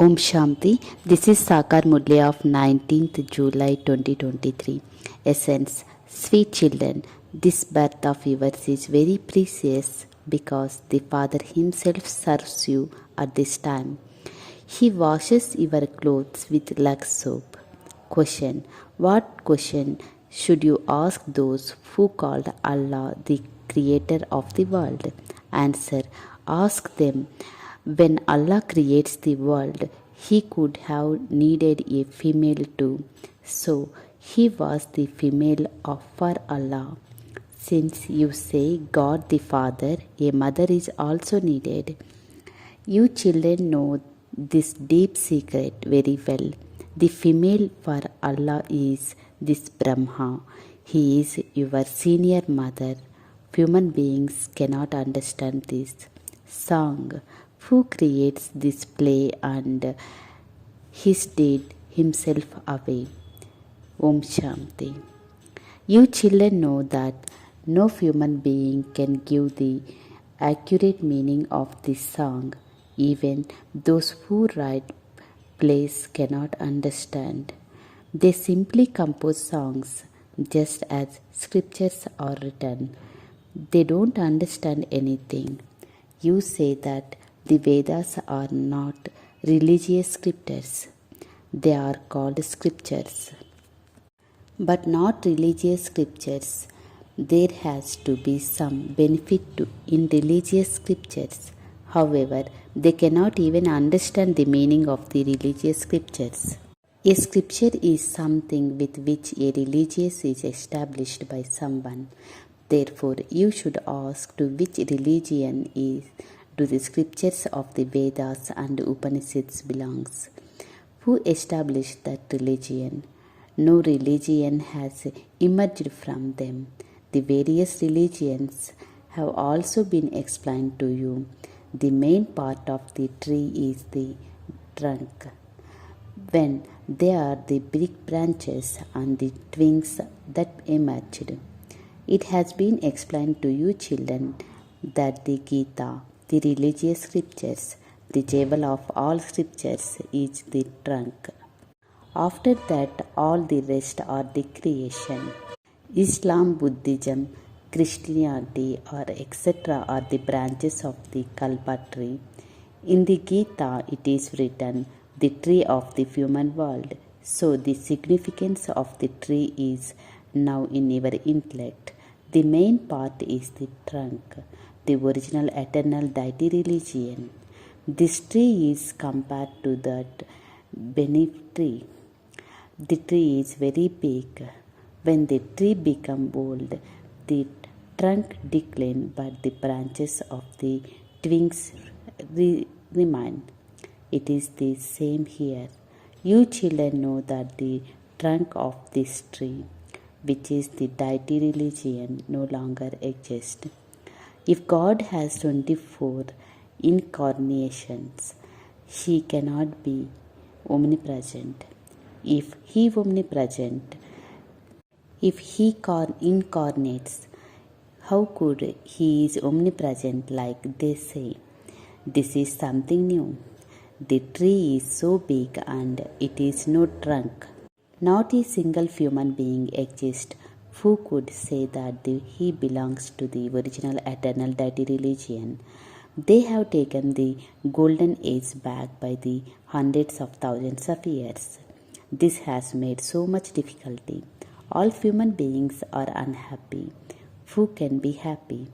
Om Shanti. This is Sakar Murli of 19th July 2023. Essence. Sweet children, this birth of yours is very precious because the Father Himself serves you at this time. He washes your clothes with Lux soap. Question. What question should you ask those who called Allah the creator of the world? Answer. Ask them. When Allah creates the world, He could have needed a female too. So, He was the female for Allah. Since you say God the Father, a mother is also needed. You children know this deep secret very well. The female for Allah is this Brahma. He is your senior mother. Human beings cannot understand this. Song. Who creates this play and He stayed Himself away. Om Shanti. You children know that no human being can give the accurate meaning of this song. Even those who write plays cannot understand. They simply compose songs just as scriptures are written. They don't understand anything. You say that the Vedas are not religious scriptures. They are called scriptures, but not religious scriptures. There has to be some benefit in religious scriptures. However, they cannot even understand the meaning of the religious scriptures. A scripture is something with which a religious is established by someone. Therefore, you should ask to which religion do the scriptures of the Vedas and Upanishads belongs. Who established that religion? No religion has emerged from them. The various religions have also been explained to you. The main part of the tree is the trunk. When they are the big branches and the twigs that emerged. It has been explained to you children that the Gita, the religious scriptures, the jewel of all scriptures, is the trunk. After that, all the rest are the creation. Islam, Buddhism, Christianity, or etc. are the branches of the Kalpa tree. In the Gita, it is written, the tree of the human world. So, the significance of the tree is now in your intellect. The main part is the trunk, the original eternal deity religion. This tree is compared to that beneath tree. The tree is very big. When the tree becomes old, the trunk declines, but the branches of the twigs remain. It is the same here. You children know that the trunk of this tree, which is the deity religion, no longer exists. If God has 24 incarnations, He cannot be omnipresent. If He incarnates, how could He is omnipresent like they say? This is something new. The tree is so big and it is no trunk. Not a single human being exists who could say that he belongs to the original eternal deity religion. They have taken the golden age back by the hundreds of thousands of years. This has made so much difficulty. All human beings are unhappy. Who can be happy?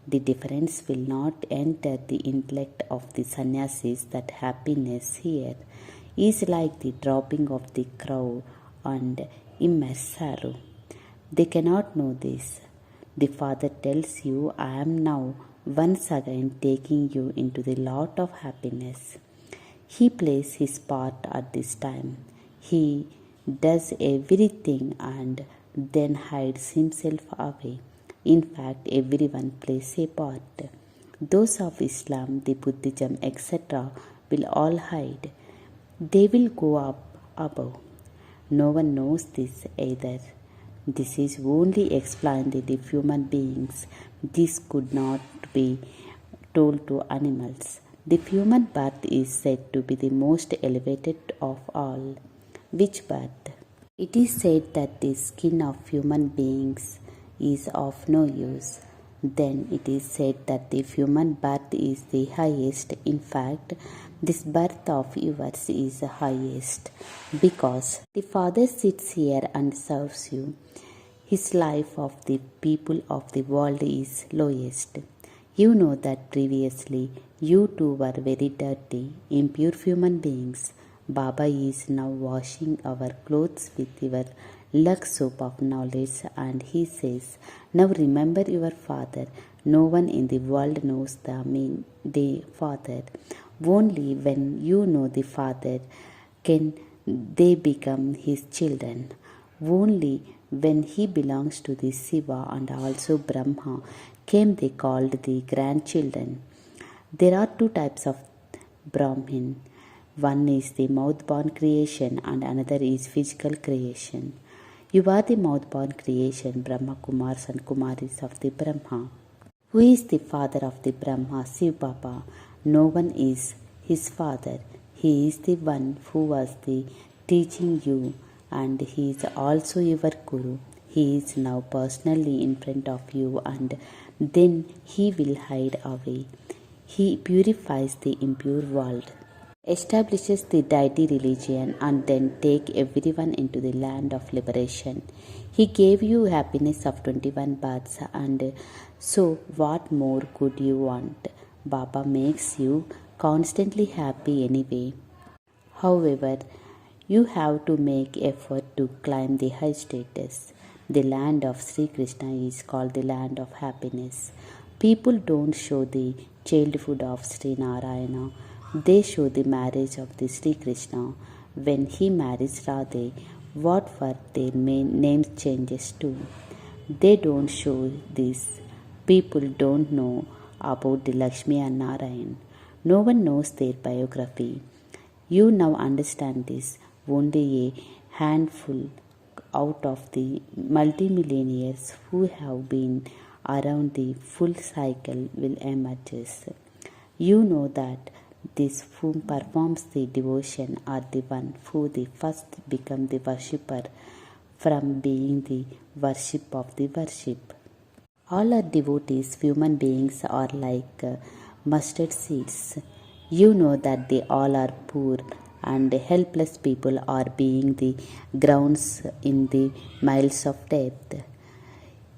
The difference will not enter the intellect of the sannyasis that happiness here is like the dropping of the crow and immense sorrow. They cannot know this. The Father tells you, I am now once again taking you into the lot of happiness. He plays His part at this time. He does everything and then hides Himself away. In fact, everyone plays a part. Those of Islam, the Buddhism, etc. will all hide. They will go up above. No one knows this either. This is only explained to the human beings. This could not be told to animals. The human birth is said to be the most elevated of all. Which birth? It is said that the skin of human beings is of no use. Then it is said that the human birth is the highest. In fact, this birth of yours is the highest because the Father sits here and serves you. His life of the people of the world is lowest. You know that previously you too were very dirty, impure human beings. Baba is now washing our clothes with your Lux soap of knowledge, and he says, now remember your Father. No one in the world knows the Father. Only when you know the Father can they become his children. Only when he belongs to the Shiva and also Brahma came they called the grandchildren. There are two types of Brahmin. One is the mouth-born creation and another is physical creation. You are the mouth-born creation, Brahma Kumars and Kumaris of the Brahma. Who is the father of the Brahma? Shiv Baba. No one is his father. He is the one who was the teaching you, and he is also your Guru. He is now personally in front of you, and then he will hide away. He purifies the impure world, establishes the deity religion, and then take everyone into the land of liberation. He gave you happiness of 21 births, and so what more could you want? Baba makes you constantly happy anyway. However, you have to make effort to climb the high status. The land of Sri Krishna is called the land of happiness. People don't show the childhood of Sri Narayana. They show the marriage of the Sri Krishna. When he marries Radhe, what were their name changes to? They don't show this. People don't know about the Lakshmi and Narayan. No one knows their biography. You now understand this. Only a handful out of the multimillionaires who have been around the full cycle will emerge. You know that this who performs the devotion are the one who the first become the worshipper from being the worship of the worship. All our devotees, human beings, are like mustard seeds. You know that they all are poor and helpless people are being the grounds in the miles of depth.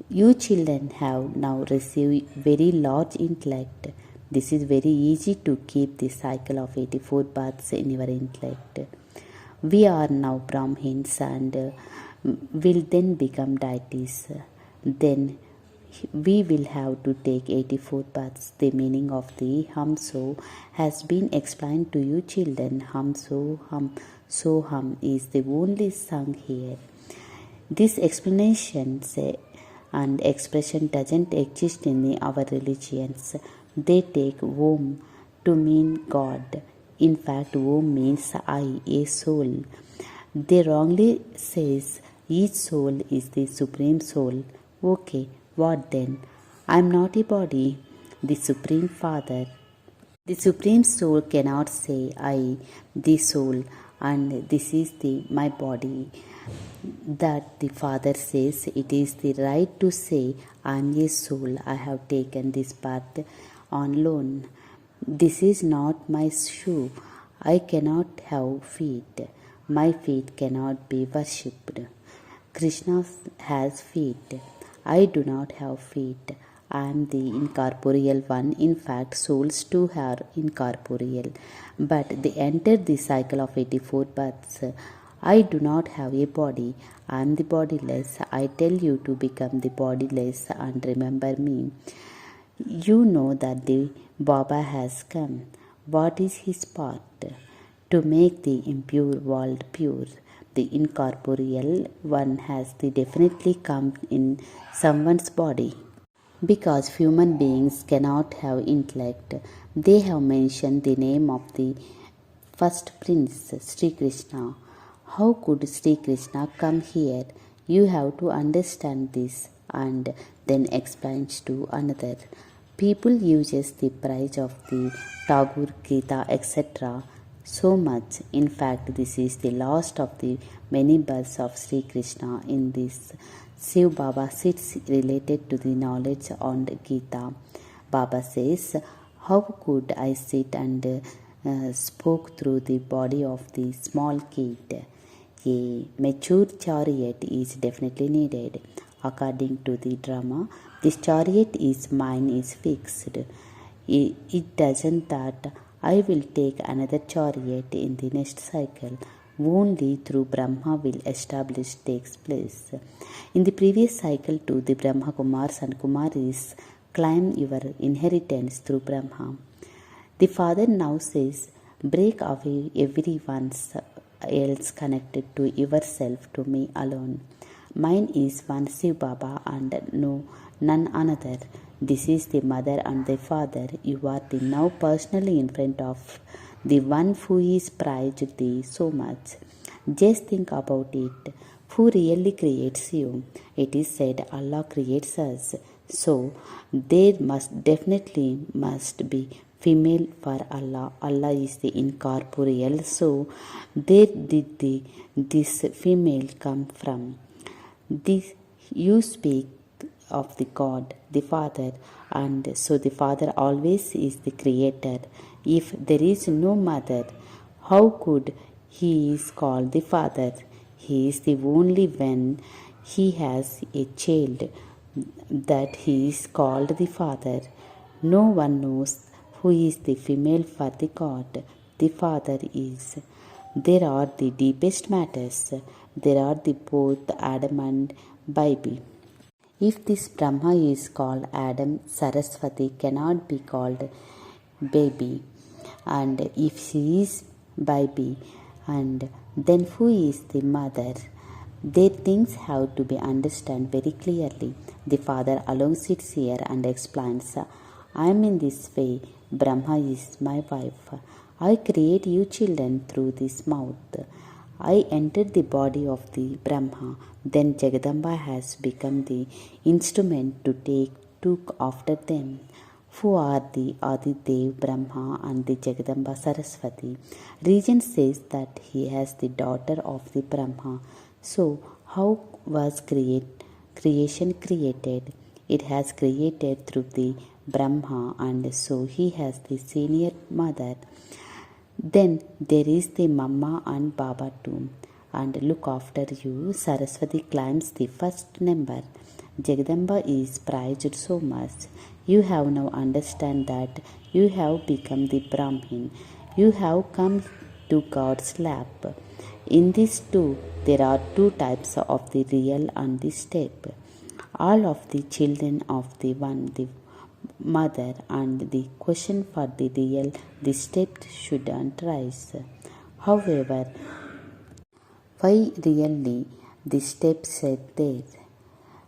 You children have now received very large intellect. This is very easy to keep the cycle of 84 births in your intellect. We are now Brahmins and will then become deities. Then we will have to take 84 births. The meaning of the hum so has been explained to you children. Hum so hum is the only sung here. This explanation and expression doesn't exist in our religions. They take Om to mean God. In fact, Om means I, a soul. They wrongly says each soul is the supreme soul. Okay, what then? I am not a body. The Supreme Father, the Supreme Soul cannot say I, the soul, and this is my body. That the Father says it is the right to say I am a soul. I have taken this path on loan. This is not my shoe. I cannot have feet. My feet cannot be worshipped. Krishna has feet. I do not have feet. I am the incorporeal one. In fact, souls too are incorporeal, but they enter the cycle of 84 births. I do not have a body. I am the bodiless. I tell you to become the bodiless and remember me. You know that the Baba has come. What is his part? To make the impure world pure. The incorporeal one has definitely come in someone's body. Because human beings cannot have intellect, they have mentioned the name of the first prince, Sri Krishna. How could Sri Krishna come here? You have to understand this and then explains to another. People uses the price of the Tagore Gita etc. so much. In fact, this is the last of the many births of Sri Krishna. In this, Shiv Baba sits related to the knowledge on Gita. Baba says, how could I sit and spoke through the body of the small kid? A mature chariot is definitely needed. According to the drama, this chariot is mine is fixed. It doesn't that I will take another chariot in the next cycle. Only through Brahma will establish takes place. In the previous cycle too, the Brahma Kumars and Kumaris claim your inheritance through Brahma. The father now says, break away everyone else connected to yourself to me alone. Mine is one Shiv Baba and no none another. This is the mother and the father. You are the now personally in front of the one who is prized thee so much. Just think about it. Who really creates you? It is said Allah creates us. So there must be female for Allah. Allah is the incorporeal. So there did this female come from? This you speak of the God, the Father, and so the Father always is the creator. If there is no mother, how could he is called the Father? He is the only when he has a child that he is called the Father. No one knows who is the female for the God. The Father is. There are the deepest matters. There are the both Adam and baby. If this Brahma is called Adam, Saraswati cannot be called baby. And if she is baby, and then who is the mother? Their things have to be understood very clearly. The father alone sits here and explains, I am in this way. Brahma is my wife. I create you children through this mouth. I entered the body of the Brahma. Then Jagadamba has become the instrument to took after them. Who are the Adidev Brahma and the Jagadamba Saraswati? Region says that he has the daughter of the Brahma. So how was creation created? It has created through the Brahma, and so he has the senior mother. Then there is the Mama and Baba too. And look after you, Saraswati climbs the first number. Jagadamba is prized so much. You have now understand that you have become the Brahmin. You have come to God's lap. In this too, there are two types of the real and the step. All of the children of the one, the mother, and the question for the real, the step shouldn't rise. However, why really the step said there?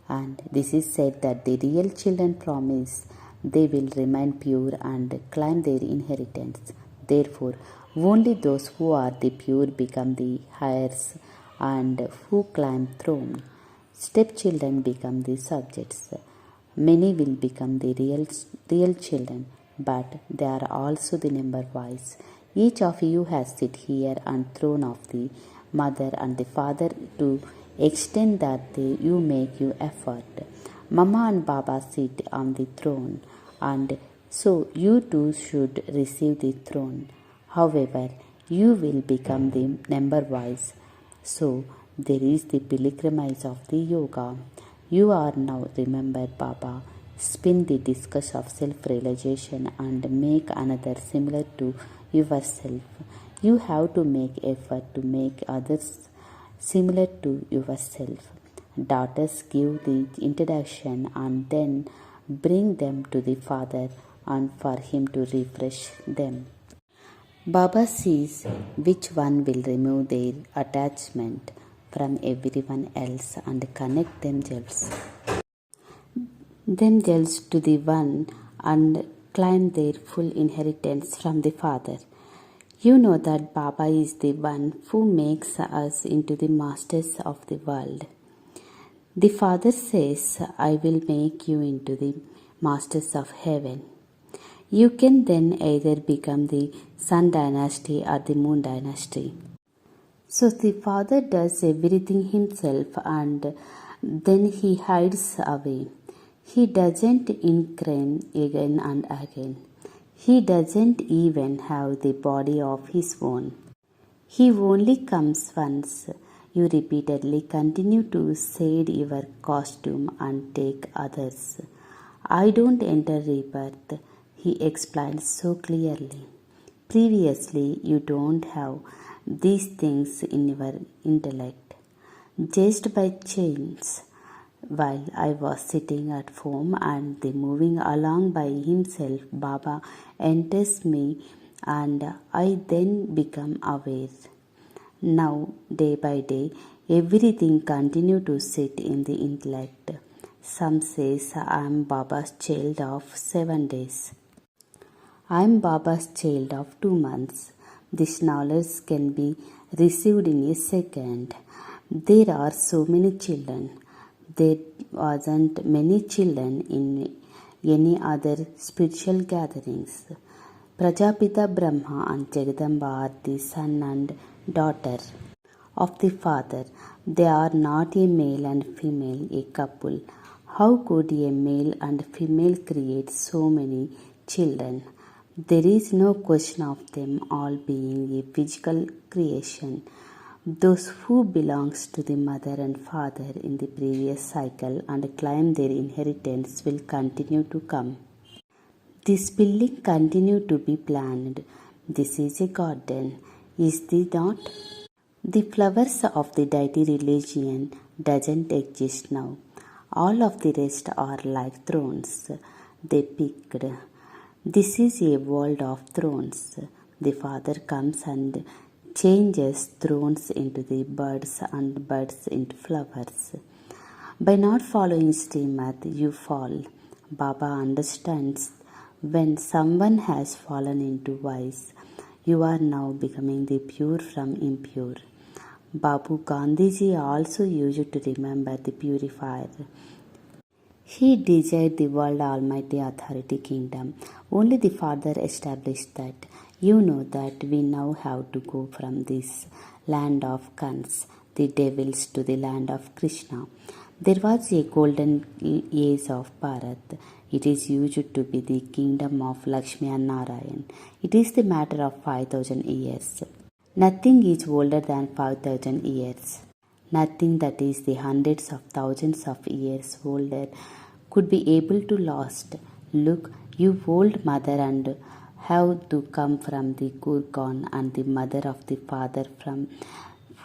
And this is said that the real children promise they will remain pure and claim their inheritance. Therefore, only those who are the pure become the heirs and who climb throne. Stepchildren become the subjects. Many will become the real children, but they are also the number wise. Each of you has sit here and throne of the mother and the father to extend that you make you effort. Mama and Baba sit on the throne, and so you too should receive the throne. However, you will become the number wise. So there is the pilgrimage of the yoga. You are now remember Baba. Spin the discus of self-realization and make another similar to yourself. You have to make effort to make others similar to yourself. Daughters give the introduction and then bring them to the father and for him to refresh them. Baba sees which one will remove their attachment from everyone else and connect themselves to the one and claim their full inheritance from the father. You know that Baba is the one who makes us into the masters of the world. The Father says, I will make you into the masters of heaven. You can then either become the sun dynasty or the moon dynasty. So the father does everything himself and then he hides away. He doesn't incarnate again and again. He doesn't even have the body of his own. He only comes once. You repeatedly continue to shade your costume and take others. I don't enter rebirth, he explained so clearly. Previously, you don't have these things in your intellect. Just by chance, while I was sitting at home and the moving along by himself, Baba enters me and I then become aware. Now, day by day, everything continue to sit in the intellect. Some says I am Baba's child of 7 days. I am Baba's child of 2 months. This knowledge can be received in a second. There are so many children. There wasn't many children in any other spiritual gatherings. Prajapita Brahma and Jagadamba are the son and daughter of the father. They are not a male and female, a couple. How could a male and female create so many children? There is no question of them all being a physical creation. Those who belongs to the mother and father in the previous cycle and claim their inheritance will continue to come. This building continue to be planned. This is a garden, is it not? The flowers of the deity religion doesn't exist now. All of the rest are like thrones. They picked. This is a world of thrones. The father comes and changes thrones into the birds and birds into flowers. By not following Srimad, you fall. Baba understands when someone has fallen into vice, you are now becoming the pure from impure. Babu Gandhiji also used to remember the purifier. He desired the world almighty authority kingdom. Only the Father established that. You know that we now have to go from this land of Kans, the devils, to the land of Krishna. There was a golden age of Bharat. It is used to be the kingdom of Lakshmi and Narayan. It is the matter of 5,000 years. Nothing is older than 5,000 years. Nothing that is the hundreds of thousands of years older could be able to last. Look, you old mother and have to come from the Gurkhan and the mother of the father from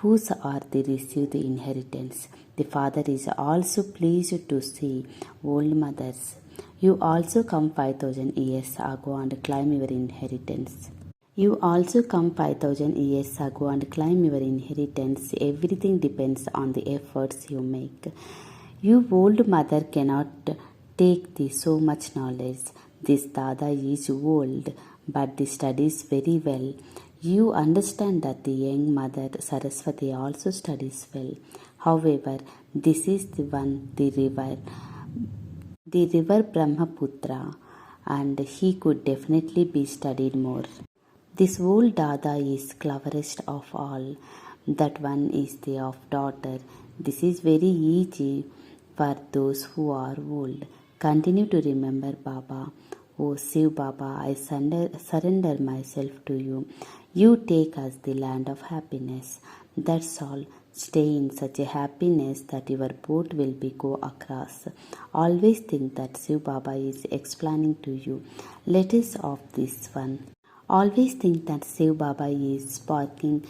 whose are they receive the inheritance. The father is also pleased to see old mothers. You also come 5,000 years ago and claim your inheritance. You also come 5,000 years ago and claim your inheritance. Everything depends on the efforts you make. You old mother cannot take the so much knowledge. This Dada is old, but the studies very well. You understand that the young mother Saraswati also studies well. However, this is the one, the river Brahmaputra, and he could definitely be studied more. This old Dada is cleverest of all. That one is the of daughter. This is very easy for those who are old. Continue to remember Baba. Oh Shiv Baba, I surrender myself to you. You take us the land of happiness. That's all. Stay in such a happiness that your boat will be go across. Always think that Shiv Baba is explaining to you. Let us of this one. Always think that Shiv Baba is sparking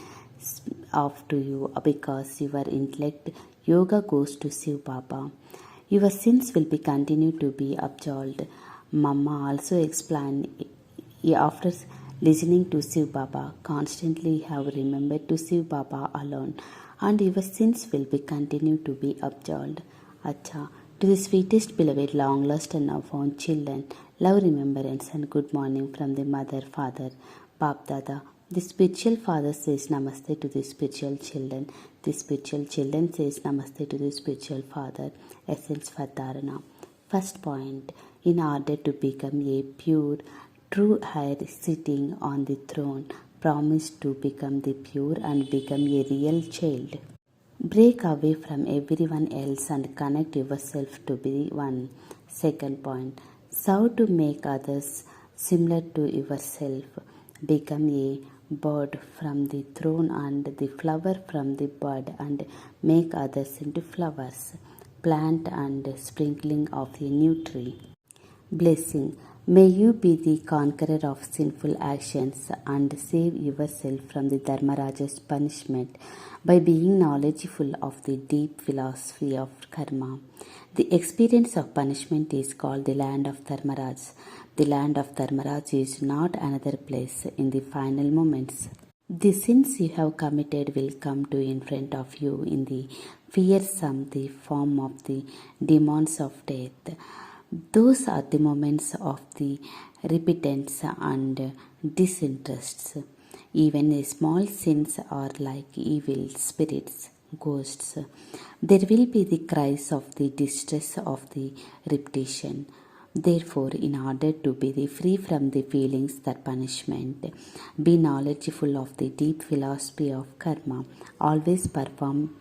off to you because your intellect yoga goes to Shiv Baba. Your sins will be continued to be absolved. Mama also explained after listening to Shiv Baba, constantly have remembered to Shiv Baba alone, and your sins will be continued to be absolved. Acha, to the sweetest beloved, long lost and now found children, love, remembrance, and good morning from the mother, father, Bap Dada. The spiritual father says namaste to the spiritual children. The spiritual children says namaste to the spiritual father. Essence for Dharana. First point, in order to become a pure, true heir sitting on the throne, promise to become the pure and become a real child. Break away from everyone else and connect yourself to be one. Second point, serve to make others similar to yourself. Become a bird from the throne and the flower from the bud and make others into flowers. Plant and sprinkling of a new tree. Blessing. May you be the conqueror of sinful actions and save yourself from the Dharmaraja's punishment by being knowledgeable of the deep philosophy of karma. The experience of punishment is called the land of Dharmaraj. The land of Dharmaraj is not another place in the final moments. The sins you have committed will come to in front of you in the fearsome the form of the demons of death. Those are the moments of the repentance and disinterests. Even small sins are like evil spirits, ghosts. There will be the cries of the distress of the repetition. Therefore, in order to be free from the feelings that punishment, be knowledgeable of the deep philosophy of karma, always perform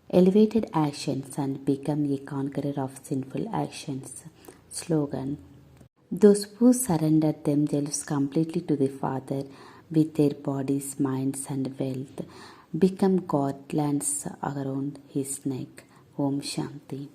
elevated actions and become a conqueror of sinful actions. Slogan. Those who surrender themselves completely to the Father with their bodies, minds, and wealth become godlands around his neck. Om Shanti.